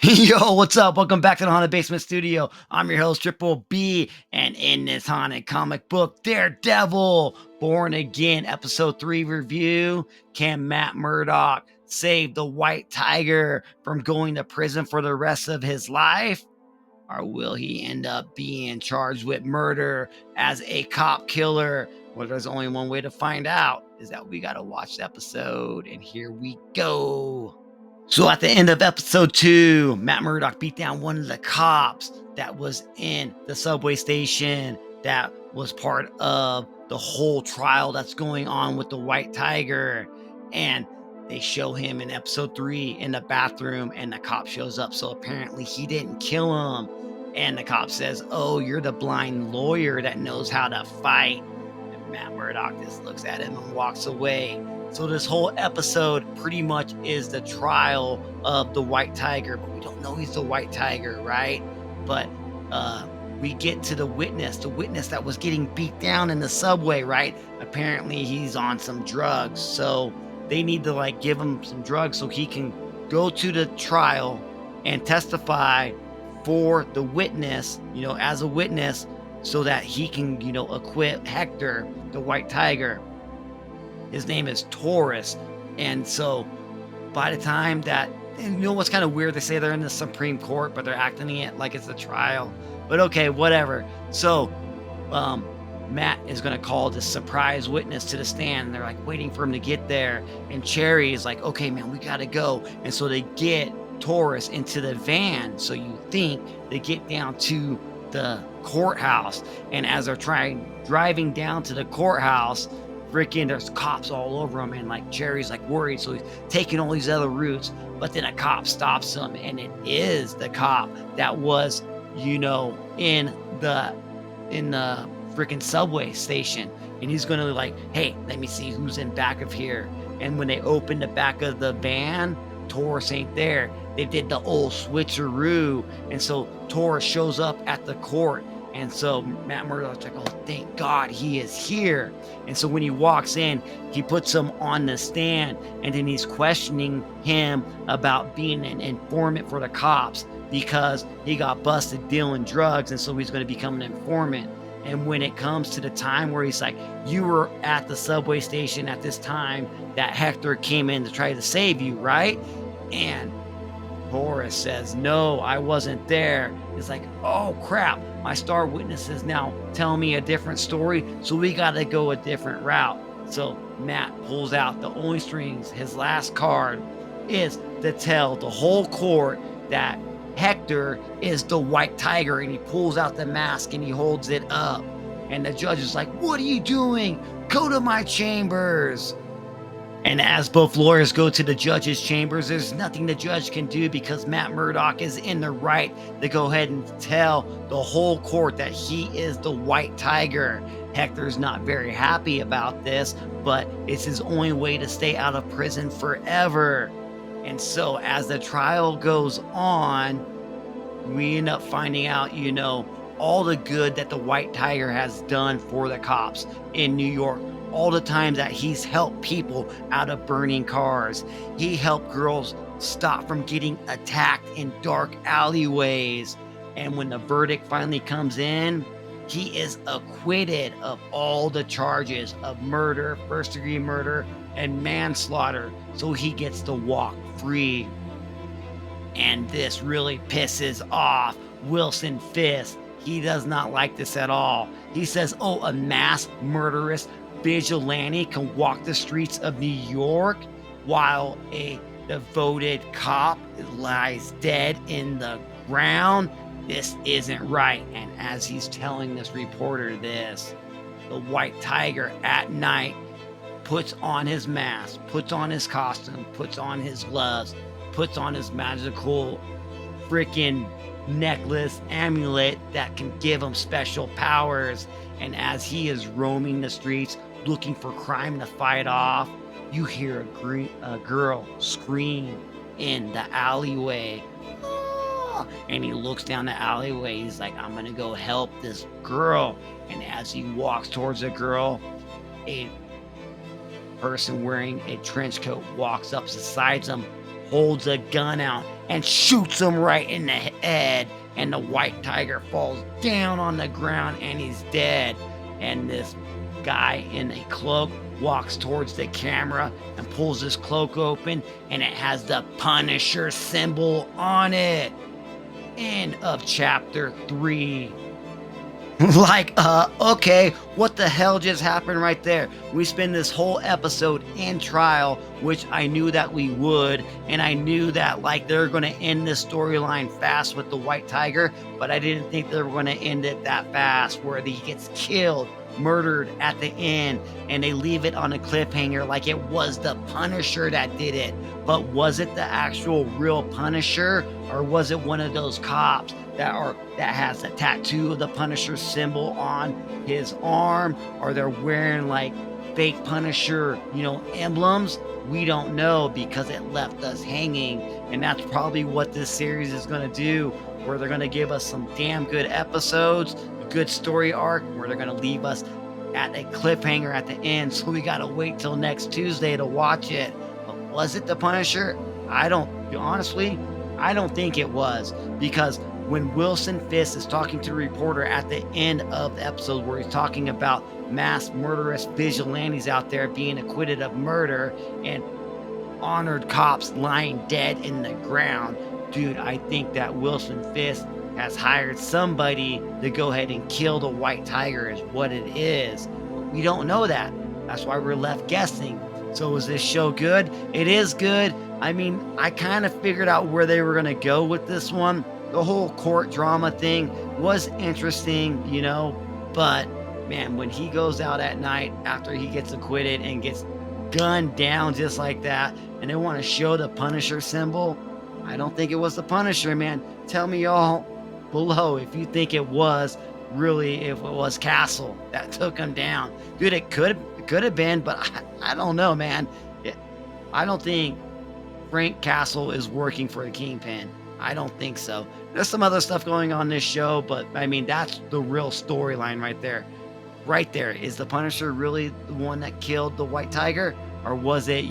Yo, what's up? Welcome back to the Haunted Basement Studio. I'm your host, Triple B, and in this haunted comic book, Daredevil, Born Again, Episode 3 review, can Matt Murdock save the White Tiger from going to prison for the rest of his life? Or will he end up being charged with murder as a cop killer? Well, there's only one way to find out, is that we gotta watch the episode, and here we go. So at the end of episode 2, Matt Murdock beat down one of the cops that was in the subway station that was part of the whole trial that's going on with the White Tiger. And they show him in episode 3 in the bathroom, and the cop shows up. So apparently he didn't kill him. And the cop says, "Oh, you're the blind lawyer that knows how to fight." And Matt Murdock just looks at him and walks away. So this whole episode pretty much is the trial of the White Tiger, but we don't know he's the White Tiger, right? But we get to the witness that was getting beat down in the subway, right? Apparently he's on some drugs, so they need to give him some drugs so he can go to the trial and testify for the witness, as a witness, so that he can, acquit Hector, the White Tiger. His name is Taurus. And so by the time that, and what's kind of weird, they say they're in the Supreme Court, but they're acting it like it's a trial. But okay, whatever. So Matt is going to call this surprise witness to the stand. And they're waiting for him to get there. And Cherry is like, "Okay, man, we got to go." And so they get Taurus into the van. So you think they get down to the courthouse. And as they're driving down to the courthouse, freaking there's cops all over him, and Cherry's worried, so he's taking all these other routes. But then a cop stops him, and it is the cop that was in the freaking subway station. And he's gonna "Hey, let me see who's in back of here." And when they open the back of the van, Taurus ain't there. They did the old switcheroo, and so Taurus shows up at the court. And so Matt Murdock's like, "Oh, thank God he is here." And so when he walks in, he puts him on the stand, and then he's questioning him about being an informant for the cops because he got busted dealing drugs, and so he's going to become an informant. And when it comes to the time where he's like, "You were at the subway station at this time that Hector came in to try to save you, right?" And Taurus says, "No, I wasn't there." It's like, "Oh crap, my star witnesses now tell me a different story, so we got to go a different route." So Matt pulls out the only strings. His last card is to tell the whole court that Hector is the White Tiger, and he pulls out the mask and he holds it up. And the judge is like, "What are you doing? Go to my chambers." And as both lawyers go to the judge's chambers, there's nothing the judge can do because Matt Murdock is in the right to go ahead and tell the whole court that he is the White Tiger. Hector's not very happy about this, but it's his only way to stay out of prison forever. And so as the trial goes on, we end up finding out, all the good that the White Tiger has done for the cops in New York. All the times that he's helped people out of burning cars. He helped girls stop from getting attacked in dark alleyways. And when the verdict finally comes in, he is acquitted of all the charges of murder, first-degree murder, and manslaughter. So he gets to walk free. And this really pisses off Wilson Fisk. He does not like this at all. He says, "Oh, a mass murderous vigilante can walk the streets of New York while a devoted cop lies dead in the ground? This isn't right." And as he's telling this reporter this, the White Tiger at night puts on his mask, puts on his costume, puts on his gloves, puts on his magical freaking necklace, amulet that can give him special powers. And as he is roaming the streets looking for crime to fight off, you hear a girl scream in the alleyway. "Ah!" And he looks down the alleyway. He's like, "I'm gonna go help this girl." And as he walks towards the girl, a person wearing a trench coat walks up beside him, holds a gun out and shoots him right in the head. And the white tiger falls down on the ground and he's dead. And this guy in a cloak walks towards the camera and pulls his cloak open, and it has the Punisher symbol on it. End of chapter 3. Like, okay, what the hell just happened right there? We spend this whole episode in trial, which I knew that we would, and I knew that, like, they're going to end this storyline fast with the white tiger, but I didn't think they were going to end it that fast, where he gets killed, murdered at the end, and they leave it on a cliffhanger like it was the Punisher that did it. But was it the actual real Punisher, or was it one of those cops that has a tattoo of the Punisher symbol on his arm, or they're wearing like fake Punisher, emblems? We don't know, because it left us hanging. And that's probably what this series is going to do, where they're going to give us some damn good episodes, a good story arc, where they're going to leave us at a cliffhanger at the end. So we got to wait till next Tuesday to watch it. But was it the Punisher? I don't think it was, because when Wilson Fisk is talking to the reporter at the end of the episode, where he's talking about mass murderous vigilantes out there being acquitted of murder and honored cops lying dead in the ground, dude, I think that Wilson Fisk has hired somebody to go ahead and kill the white tiger, is what it is. But we don't know that. That's why we're left guessing. So is this show good? It is good. I mean, I kind of figured out where they were going to go with this one. The whole court drama thing was interesting, but man, when he goes out at night after he gets acquitted and gets gunned down just like that, and they want to show the Punisher symbol, I don't think it was the Punisher, man. Tell me y'all below if you think it was Castle that took him down. Dude, it could have been, but I don't know, man. I don't think Frank Castle is working for the Kingpin. I don't think so. There's some other stuff going on in this show, but I mean, that's the real storyline right there. Right there. Is the Punisher really the one that killed the white tiger? Or was it,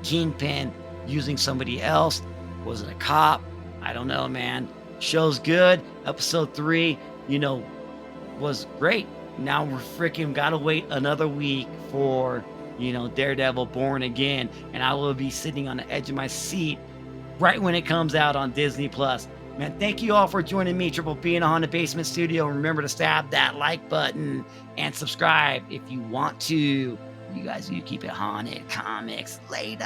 Kingpin using somebody else? Was it a cop? I don't know, man. Show's good. Episode 3, was great. Now we're freaking gotta wait another week for, Daredevil Born Again. And I will be sitting on the edge of my seat right when it comes out on Disney Plus. Man, thank you all for joining me, Triple B, in the Haunted Basement Studio. Remember to stab that like button and subscribe if you want to. You guys, you keep it haunted. Comics later.